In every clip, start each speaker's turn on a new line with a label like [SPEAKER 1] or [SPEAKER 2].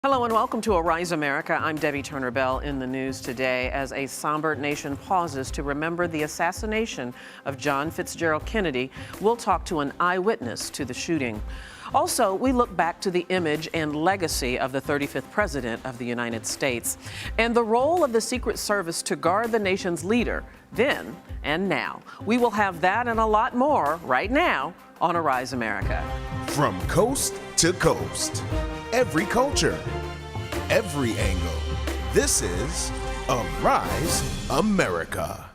[SPEAKER 1] Hello and welcome to Arise America. I'm Debbie Turner-Bell. In the news today, as a somber nation pauses to remember the assassination of John Fitzgerald Kennedy, we'll talk to an eyewitness to the shooting. Also, we look back to the image and legacy of the 35th President of the United States and the role of the Secret Service to guard the nation's leader then and now. We will have that and a lot more right now on Arise America.
[SPEAKER 2] From coast to coast, every culture, every angle. This is Arise America.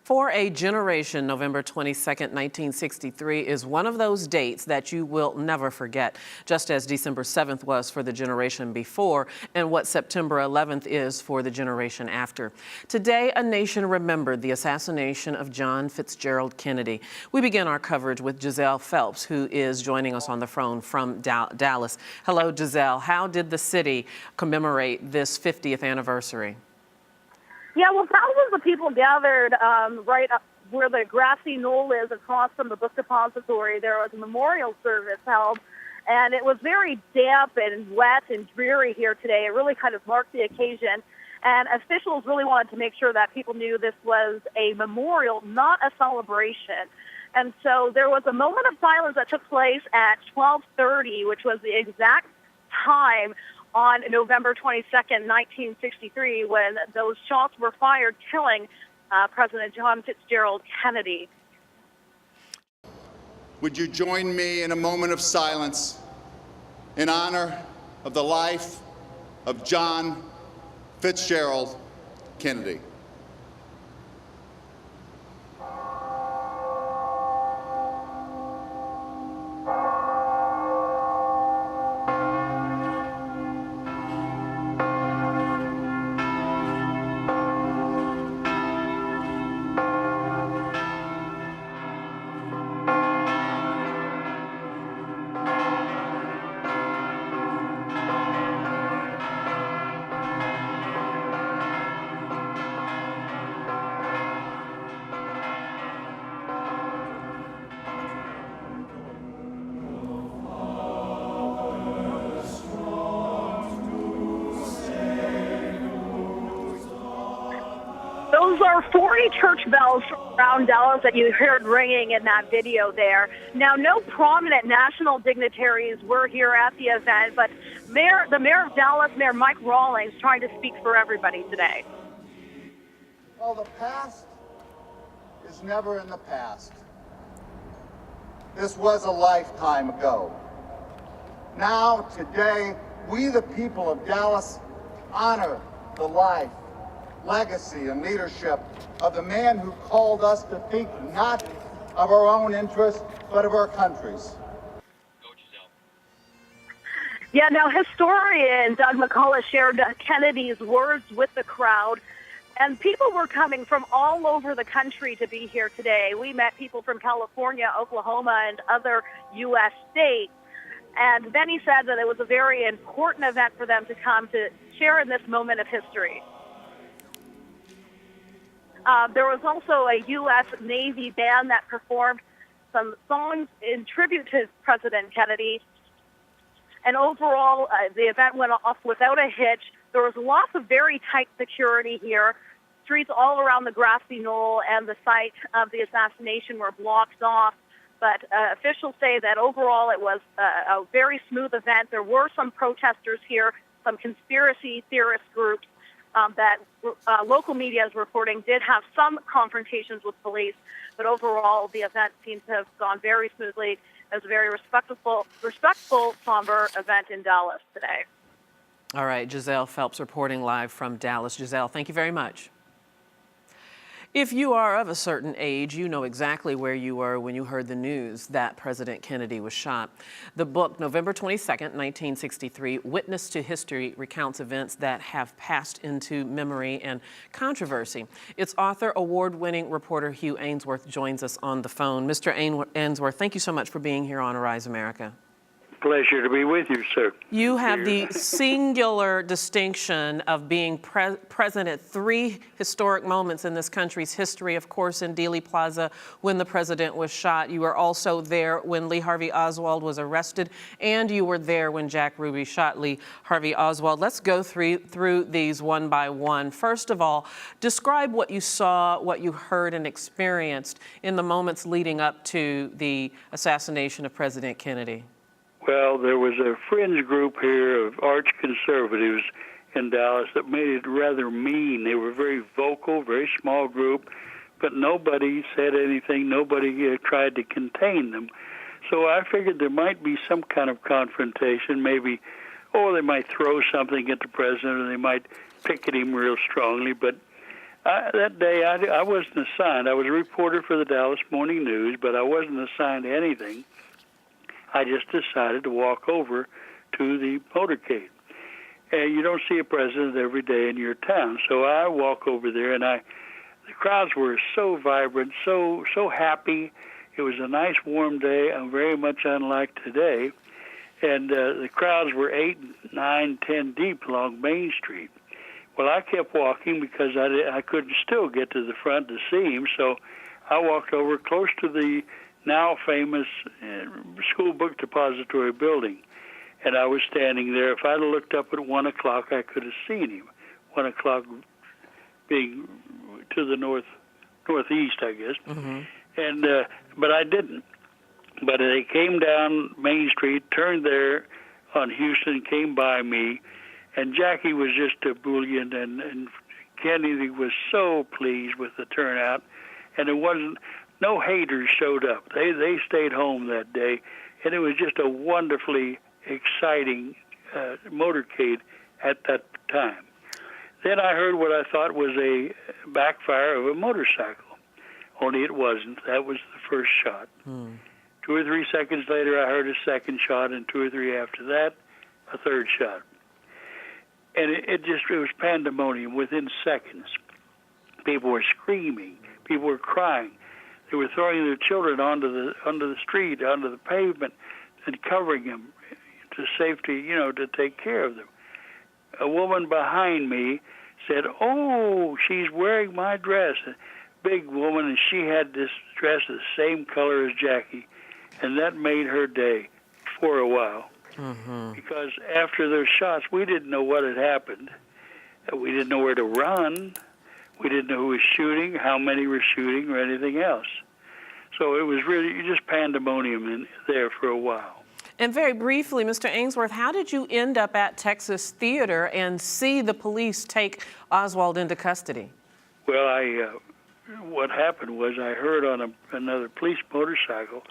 [SPEAKER 1] For a generation, November 22nd, 1963 is one of those dates that you will never forget, just as December 7th was for the generation before and what September 11th is for the generation after. Today, a nation remembered the assassination of John Fitzgerald Kennedy. We begin our coverage with Giselle Phelps, who is joining us on the phone from Dallas. Hello, Giselle. How did the city commemorate this 50th anniversary?
[SPEAKER 3] Yeah, well, thousands of people gathered right up where the grassy knoll is across from the book depository. There was a memorial service held, and it was very damp and wet and dreary here today. It really kind of marked the occasion, and officials really wanted to make sure that people knew this was a memorial, not a celebration. And so there was a moment of silence that took place at 12:30, which was the exact time on November 22nd, 1963, when those shots were fired, killing President John Fitzgerald Kennedy.
[SPEAKER 4] Would you join me in a moment of silence in honor of the life of John Fitzgerald Kennedy?
[SPEAKER 3] Those are 40 church bells around Dallas that you heard ringing in that video there. Now, no prominent national dignitaries were here at the event, but the mayor of Dallas, Mayor Mike Rawlings, trying to speak for everybody today.
[SPEAKER 4] Well, the past is never in the past. This was a lifetime ago. Now, today, we, the people of Dallas, honor the life, legacy, and leadership of the man who called us to think not of our own interests, but of our country's.
[SPEAKER 3] Yeah, now historian Doug McCullough shared Kennedy's words with the crowd, and people were coming from all over the country to be here today. We met people from California, Oklahoma, and other U.S. states, and then he said that it was a very important event for them to come to share in this moment of history. There was also a U.S. Navy band that performed some songs in tribute to President Kennedy. And overall, the event went off without a hitch. There was lots of very tight security here. Streets all around the grassy knoll and the site of the assassination were blocked off. But officials say that overall it was a very smooth event. There were some protesters here, some conspiracy theorist groups that local media is reporting did have some confrontations with police, but overall the event seems to have gone very smoothly. It was a very respectful, somber event in Dallas today.
[SPEAKER 1] All right, Giselle Phelps reporting live from Dallas. Giselle, thank you very much. If you are of a certain age, you know exactly where you were when you heard the news that President Kennedy was shot. The book, November 22nd, 1963, Witness to History, recounts events that have passed into memory and controversy. Its author, award-winning reporter Hugh Aynesworth, joins us on the phone. Mr. Aynesworth, thank you so much for being here on Arise America.
[SPEAKER 5] pleasure to be with you, sir.
[SPEAKER 1] You have the singular distinction of being present at three historic moments in this country's history. Of course, in Dealey Plaza, when the president was shot. You were also there when Lee Harvey Oswald was arrested, and you were there when Jack Ruby shot Lee Harvey Oswald. Let's go through these one by one. First of all, describe what you saw, what you heard and experienced in the moments leading up to the assassination of President Kennedy.
[SPEAKER 5] Well, there was a fringe group here of arch conservatives in Dallas that made it rather mean. They were very vocal, very small group, but nobody said anything. Nobody tried to contain them. So I figured there might be some kind of confrontation, maybe, or they might throw something at the president, or they might picket him real strongly. But that day, I wasn't assigned. I was a reporter for the Dallas Morning News, but I wasn't assigned to anything. I just decided to walk over to the motorcade. And you don't see a president every day in your town. So I walk over there, and the crowds were so vibrant, so happy. It was a nice warm day, very much unlike today. And the crowds were 8, 9, 10 deep along Main Street. Well, I kept walking because I couldn't still get to the front to see him. So I walked over close to the now famous school book depository building, and I was standing there. If I'd have looked up at 1 o'clock, I could have seen him. 1 o'clock being to the northeast, I guess. Mm-hmm. And but I didn't. But they came down Main Street, turned there on Houston, came by me, and Jackie was just ebullient, and Kennedy was so pleased with the turnout, and it wasn't. No haters showed up. They stayed home that day, and it was just a wonderfully exciting motorcade at that time. Then I heard what I thought was a backfire of a motorcycle, only it wasn't. That was the first shot. 2 or 3 seconds later, I heard a second shot, and 2 or 3 after that, a third shot. And it was pandemonium within seconds. People were screaming. People were crying. They were throwing their children onto the street, onto the pavement, and covering them to safety, to take care of them. A woman behind me said, "Oh, she's wearing my dress." A big woman, and she had this dress the same color as Jackie, and that made her day for a while. Mm-hmm. Because after those shots, we didn't know what had happened. We didn't know where to run. We didn't know who was shooting, how many were shooting, or anything else. So it was really just pandemonium in there for a while.
[SPEAKER 1] And very briefly, Mr. Aynesworth, how did you end up at Texas Theater and see the police take Oswald into custody?
[SPEAKER 5] Well, what happened was I heard on another police motorcycle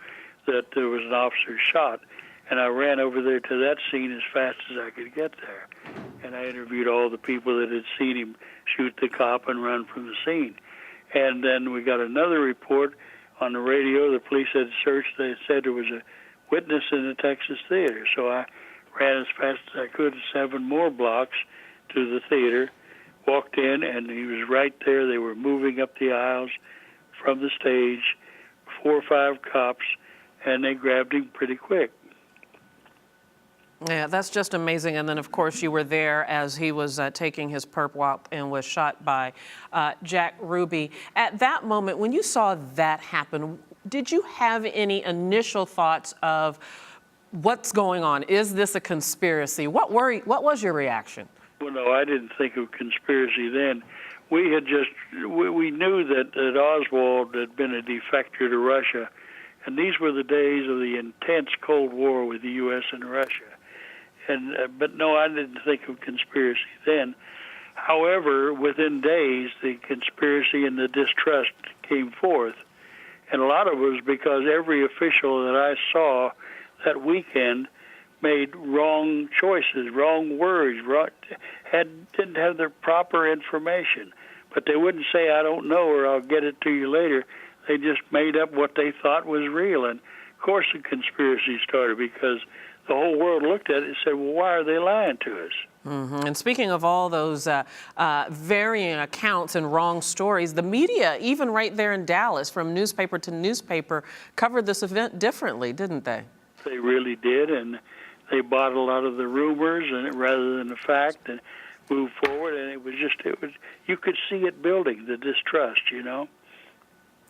[SPEAKER 5] that there was an officer shot, and I ran over there to that scene as fast as I could get there. And I interviewed all the people that had seen him shoot the cop and run from the scene. And then we got another report on the radio. The police had searched. They said there was a witness in the Texas Theater. So I ran as fast as I could 7 more blocks to the theater, walked in, and he was right there. They were moving up the aisles from the stage, 4 or 5 cops, and they grabbed him pretty quick.
[SPEAKER 1] Yeah, that's just amazing. And then, of course, you were there as he was taking his perp walk and was shot by Jack Ruby. At that moment, when you saw that happen, did you have any initial thoughts of what's going on? Is this a conspiracy? What was your reaction?
[SPEAKER 5] Well, no, I didn't think of conspiracy then. We knew that Oswald had been a defector to Russia, and these were the days of the intense Cold War with the U.S. and Russia. But no, I didn't think of conspiracy then. However, within days, the conspiracy and the distrust came forth. And a lot of it was because every official that I saw that weekend made wrong choices, wrong words, didn't have the proper information. But they wouldn't say, "I don't know," or "I'll get it to you later." They just made up what they thought was real. And, of course, the conspiracy started because the whole world looked at it and said, "Well, why are they lying to us?"
[SPEAKER 1] Mm-hmm. And speaking of all those varying accounts and wrong stories, the media, even right there in Dallas, from newspaper to newspaper, covered this event differently, didn't they?
[SPEAKER 5] they really did, and they bought a lot of the rumors and rather than the fact, and moved forward. And it was you could see it building, the distrust, you know.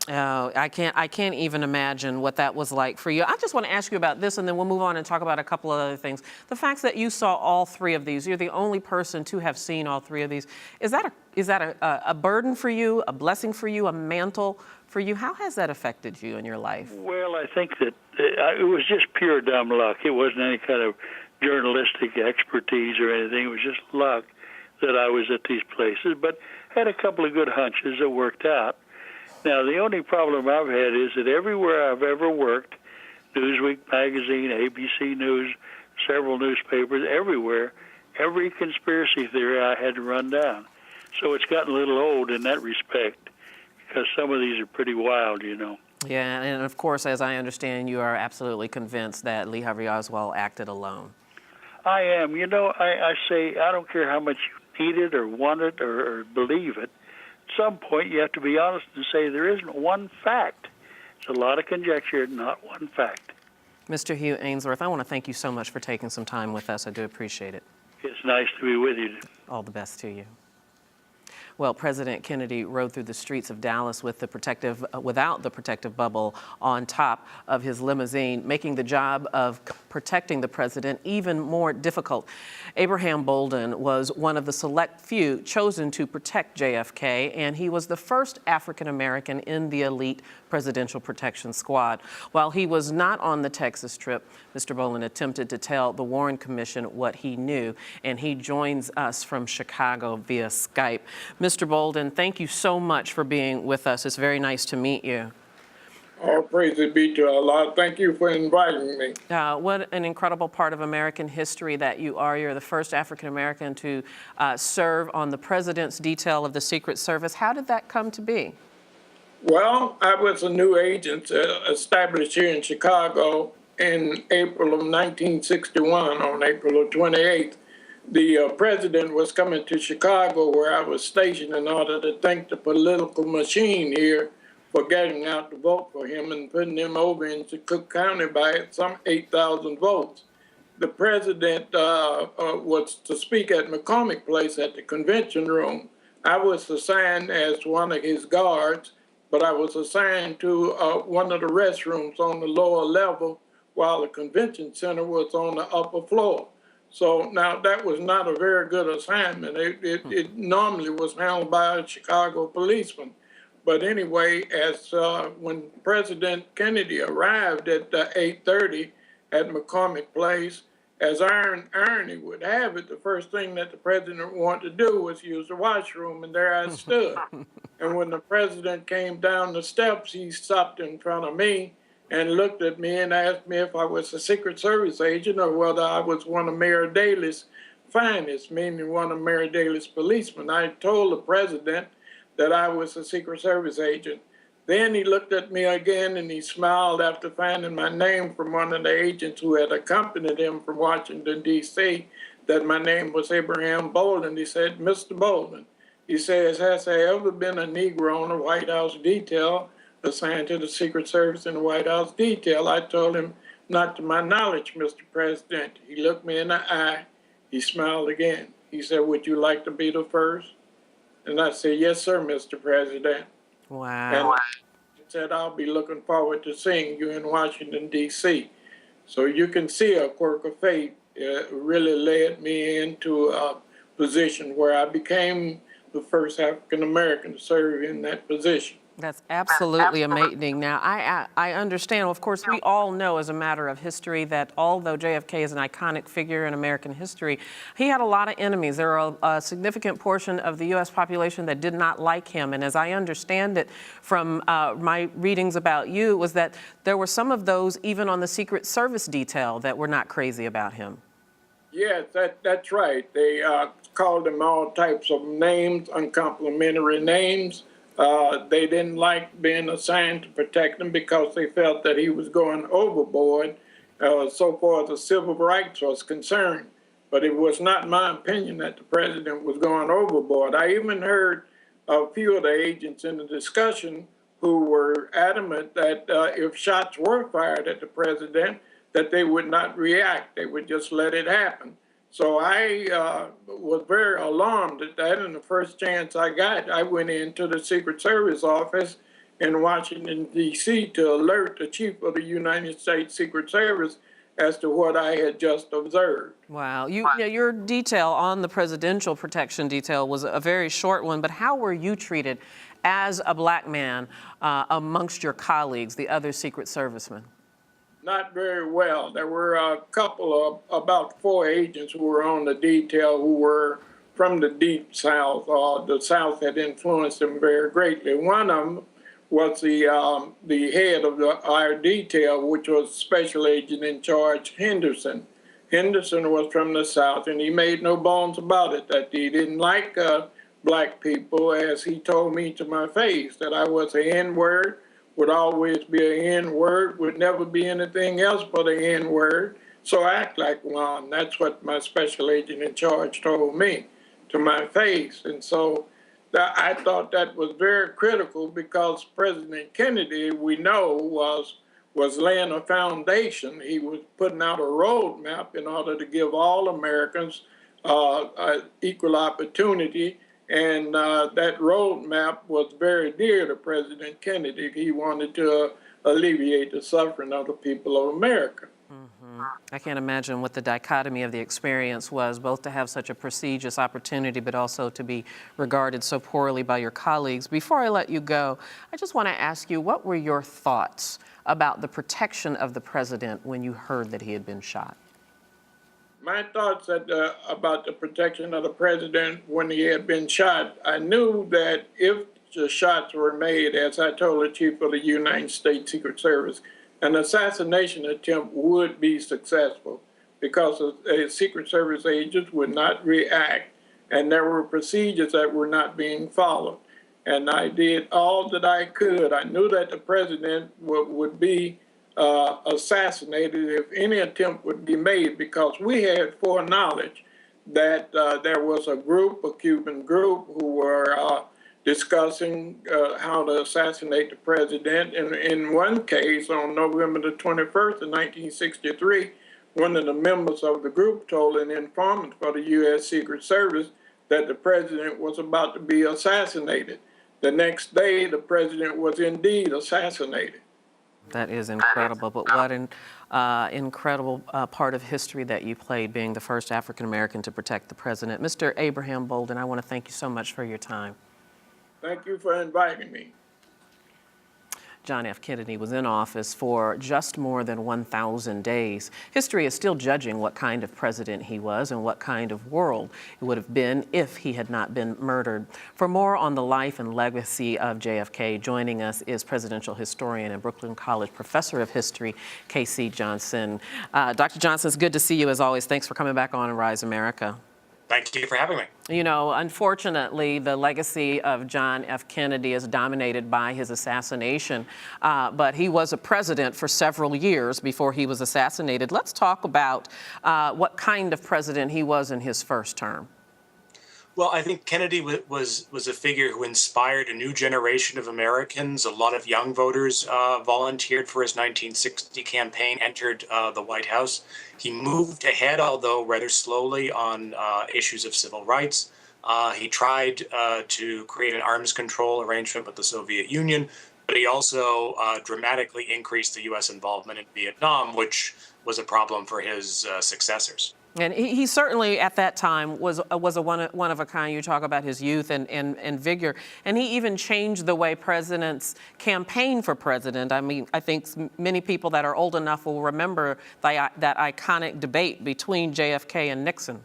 [SPEAKER 1] Oh, I can't even imagine what that was like for you. I just want to ask you about this, and then we'll move on and talk about a couple of other things. The fact that you saw all three of these, you're the only person to have seen all three of these. Is that a burden for you, a blessing for you, a mantle for you? How has that affected you in your life?
[SPEAKER 5] Well, I think that it was just pure dumb luck. It wasn't any kind of journalistic expertise or anything. It was just luck that I was at these places, but had a couple of good hunches that worked out. Now, the only problem I've had is that everywhere I've ever worked, Newsweek magazine, ABC News, several newspapers, everywhere, every conspiracy theory I had to run down. So it's gotten a little old in that respect because some of these are pretty wild, you know.
[SPEAKER 1] Yeah, and of course, as I understand, you are absolutely convinced that Lee Harvey Oswald acted alone.
[SPEAKER 5] I am. You know, I say I don't care how much you need it or want it or believe it. At some point, you have to be honest and say there isn't one fact. It's a lot of conjecture, not one fact.
[SPEAKER 1] Mr. Hugh Aynesworth, I want to thank you so much for taking some time with us. I do appreciate it.
[SPEAKER 5] It's nice to be with you.
[SPEAKER 1] All the best to you. Well, President Kennedy rode through the streets of Dallas with without the protective bubble on top of his limousine, making the job of protecting the president even more difficult. Abraham Bolden was one of the select few chosen to protect JFK, and he was the first African American in the elite Presidential Protection Squad. While he was not on the Texas trip, Mr. Bolden attempted to tell the Warren Commission what he knew, and he joins us from Chicago via Skype. Mr. Bolden, thank you so much for being with us. It's very nice to meet you.
[SPEAKER 6] All praise be to Allah. Thank you for inviting me.
[SPEAKER 1] What an incredible part of American history that you are. You're the first African American to serve on the president's detail of the Secret Service. How did that come to be?
[SPEAKER 6] Well, I was a new agent established here in Chicago in April of 1961, on April of 28th. The president was coming to Chicago, where I was stationed, in order to thank the political machine here for getting out the vote for him and putting him over into Cook County by some 8,000 votes. The president was to speak at McCormick Place at the convention room. I was assigned as one of his guards, but I was assigned to one of the restrooms on the lower level while the convention center was on the upper floor. So now that was not a very good assignment. It normally was handled by a Chicago policeman. But anyway, as when President Kennedy arrived at 8:30 at McCormick Place, as irony would have it, the first thing that the president wanted to do was use the washroom, and there I stood. And when the president came down the steps, he stopped in front of me and looked at me and asked me if I was a Secret Service agent or whether I was one of Mayor Daley's finest, meaning one of Mayor Daley's policemen. I told the president that I was a Secret Service agent. Then he looked at me again and he smiled after finding my name from one of the agents who had accompanied him from Washington, D.C., that my name was Abraham Bolden. He said, "Mr. Bolden," he says, "has there ever been a Negro on the White House detail assigned to the Secret Service in the White House detail?" I told him, "Not to my knowledge, Mr. President." He looked me in the eye. He smiled again. He said, "Would you like to be the first?" And I said, "Yes, sir, Mr. President."
[SPEAKER 1] Wow.
[SPEAKER 6] And he said, "I'll be looking forward to seeing you in Washington, D.C." So you can see a quirk of fate really led me into a position where I became the first African American to serve in that position.
[SPEAKER 1] That's absolutely amazing. Now, I understand, of course, we all know as a matter of history that although JFK is an iconic figure in American history, he had a lot of enemies. There are a significant portion of the U.S. population that did not like him. And as I understand it from my readings about you, was that there were some of those even on the Secret Service detail that were not crazy about him.
[SPEAKER 6] Yes, that's right. They called him all types of names, uncomplimentary names. They didn't like being assigned to protect him because they felt that he was going overboard so far as the civil rights was concerned. But it was not my opinion that the president was going overboard. I even heard a few of the agents in the discussion who were adamant that if shots were fired at the president, that they would not react. They would just let it happen. So I was very alarmed at that, and the first chance I got, I went into the Secret Service office in Washington, D.C. to alert the chief of the United States Secret Service as to what I had just observed.
[SPEAKER 1] Wow. Your detail on the presidential protection detail was a very short one, but how were you treated as a black man amongst your colleagues, the other Secret Servicemen?
[SPEAKER 6] Not very well. There were a couple of, about 4 agents who were on the detail who were from the deep South. The South had influenced them very greatly. One of them was the head of our detail, which was Special Agent in Charge Henderson. Henderson was from the South, and he made no bones about it that he didn't like black people, as he told me to my face, that I was an N-word, would always be an N-word, would never be anything else but an N-word, so act like one. That's what my special agent in charge told me to my face. And so I thought that was very critical, because President Kennedy, we know, was laying a foundation. He was putting out a roadmap in order to give all Americans equal opportunity. And that roadmap was very dear to President Kennedy. He wanted to alleviate the suffering of the people of America.
[SPEAKER 1] Mm-hmm. I can't imagine what the dichotomy of the experience was, both to have such a prestigious opportunity, but also to be regarded so poorly by your colleagues. Before I let you go, I just want to ask you, what were your thoughts about the protection of the president when you heard that he had been shot?
[SPEAKER 6] My thoughts about the protection of the president when he had been shot, I knew that if the shots were made, as I told the chief of the United States Secret Service, an assassination attempt would be successful, because the Secret Service agents would not react, and there were procedures that were not being followed. And I did all that I could. I knew that the president would be assassinated if any attempt would be made, because we had foreknowledge that there was a Cuban group, who were discussing how to assassinate the president. And in one case, on November the 21st of 1963, one of the members of the group told an informant for the U.S. Secret Service that the president was about to be assassinated. The next day, the president was indeed assassinated.
[SPEAKER 1] That is incredible, but what an incredible part of history that you played, being the first African-American to protect the president. Mr. Abraham Bolden, I want to thank you so much for your time.
[SPEAKER 6] Thank you for inviting me.
[SPEAKER 1] John F. Kennedy was in office for just more than 1,000 days. History is still judging what kind of president he was and what kind of world it would have been if he had not been murdered. For more on the life and legacy of JFK, joining us is presidential historian and Brooklyn College professor of history, K.C. Johnson. Dr. Johnson, it's good to see you as always. Thanks for coming back on Rise America.
[SPEAKER 7] Thank you for having me.
[SPEAKER 1] You know, unfortunately, the legacy of John F. Kennedy is dominated by his assassination, but he was a president for several years before he was assassinated. Let's talk about what kind of president he was in his first term.
[SPEAKER 7] Well, I think Kennedy was a figure who inspired a new generation of Americans. A lot of young voters volunteered for his 1960 campaign, entered the White House. He moved ahead, although rather slowly, on issues of civil rights. He tried to create an arms control arrangement with the Soviet Union, but he also dramatically increased the U.S. involvement in Vietnam, which was a problem for his successors.
[SPEAKER 1] And he certainly, at that time, was a one of a kind. You talk about his youth and vigor. And he even changed the way presidents campaign for president. I mean, I think many people that are old enough will remember that iconic debate between JFK and Nixon.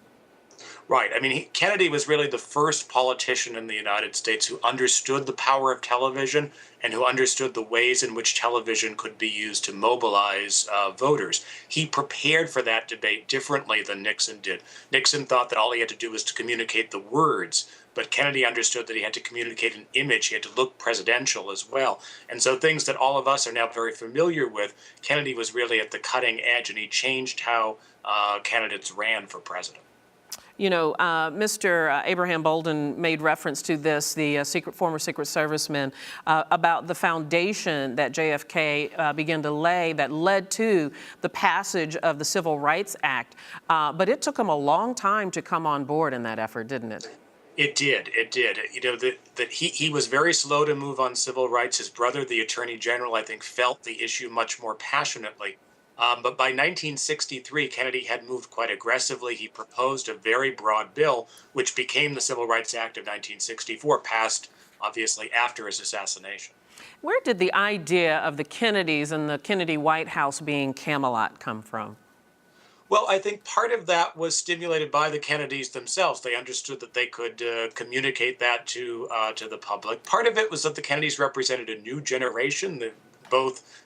[SPEAKER 7] Right. I mean, Kennedy was really the first politician in the United States who understood the power of television and who understood the ways in which television could be used to mobilize voters. He prepared for that debate differently than Nixon did. Nixon thought that all he had to do was to communicate the words, but Kennedy understood that he had to communicate an image. He had to look presidential as well. And so things that all of us are now very familiar with, Kennedy was really at the cutting edge, and he changed how candidates ran for president.
[SPEAKER 1] Mr. Abraham Bolden made reference to this, the former Secret Serviceman, about the foundation that JFK began to lay that led to the passage of the Civil Rights Act. But it took him a long time to come on board in that effort, didn't it?
[SPEAKER 7] It did. It did. That he was very slow to move on civil rights. His brother, the Attorney General, I think, felt the issue much more passionately. But by 1963, Kennedy had moved quite aggressively. He proposed a very broad bill, which became the Civil Rights Act of 1964, passed obviously after his assassination.
[SPEAKER 1] Where did the idea of the Kennedys and the Kennedy White House being Camelot come from?
[SPEAKER 7] Well, I think part of that was stimulated by the Kennedys themselves. They understood that they could communicate that to the public. Part of it was that the Kennedys represented a new generation, both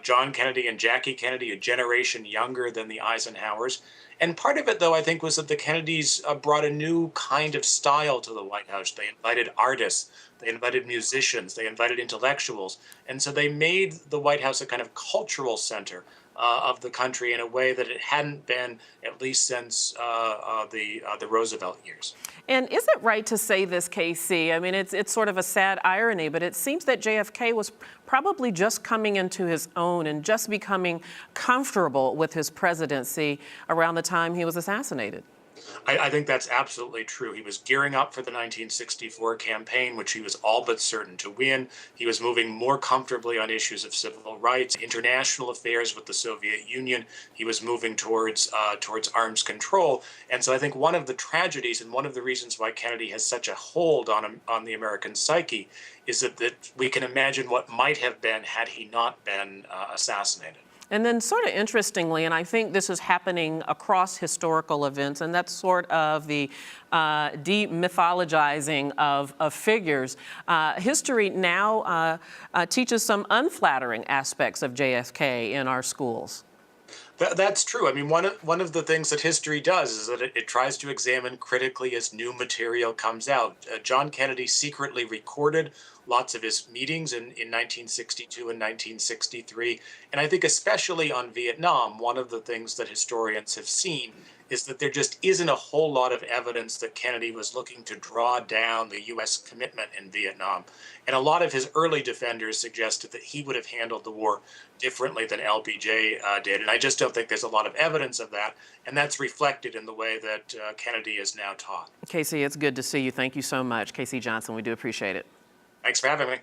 [SPEAKER 7] John Kennedy and Jackie Kennedy, a generation younger than the Eisenhowers. And part of it, though, I think, was that the Kennedys brought a new kind of style to the White House. They invited artists, they invited musicians, they invited intellectuals. And so they made the White House a kind of cultural center of the country in a way that it hadn't been, at least since the Roosevelt years.
[SPEAKER 1] And is it right to say this, Casey? I mean, it's sort of a sad irony, but it seems that JFK was probably just coming into his own and just becoming comfortable with his presidency around the time he was assassinated.
[SPEAKER 7] I think that's absolutely true. He was gearing up for the 1964 campaign, which he was all but certain to win. He was moving more comfortably on issues of civil rights, international affairs with the Soviet Union. He was moving towards arms control. And so I think one of the tragedies and one of the reasons why Kennedy has such a hold on the American psyche is that we can imagine what might have been had he not been assassinated.
[SPEAKER 1] And then sort of interestingly, and I think this is happening across historical events, and that's sort of the demythologizing of figures. History now teaches some unflattering aspects of JFK in our schools.
[SPEAKER 7] That's true. I mean, one of the things that history does is that it tries to examine critically as new material comes out. John Kennedy secretly recorded lots of his meetings in 1962 and 1963. And I think especially on Vietnam, one of the things that historians have seen is that there just isn't a whole lot of evidence that Kennedy was looking to draw down the U.S. commitment in Vietnam. And a lot of his early defenders suggested that he would have handled the war differently than LBJ did. And I just don't think there's a lot of evidence of that. And that's reflected in the way that Kennedy is now taught.
[SPEAKER 1] Casey, it's good to see you. Thank you so much. Casey Johnson, we do appreciate it.
[SPEAKER 7] Thanks for having me.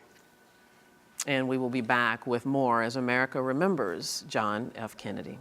[SPEAKER 1] And we will be back with more as America remembers John F. Kennedy.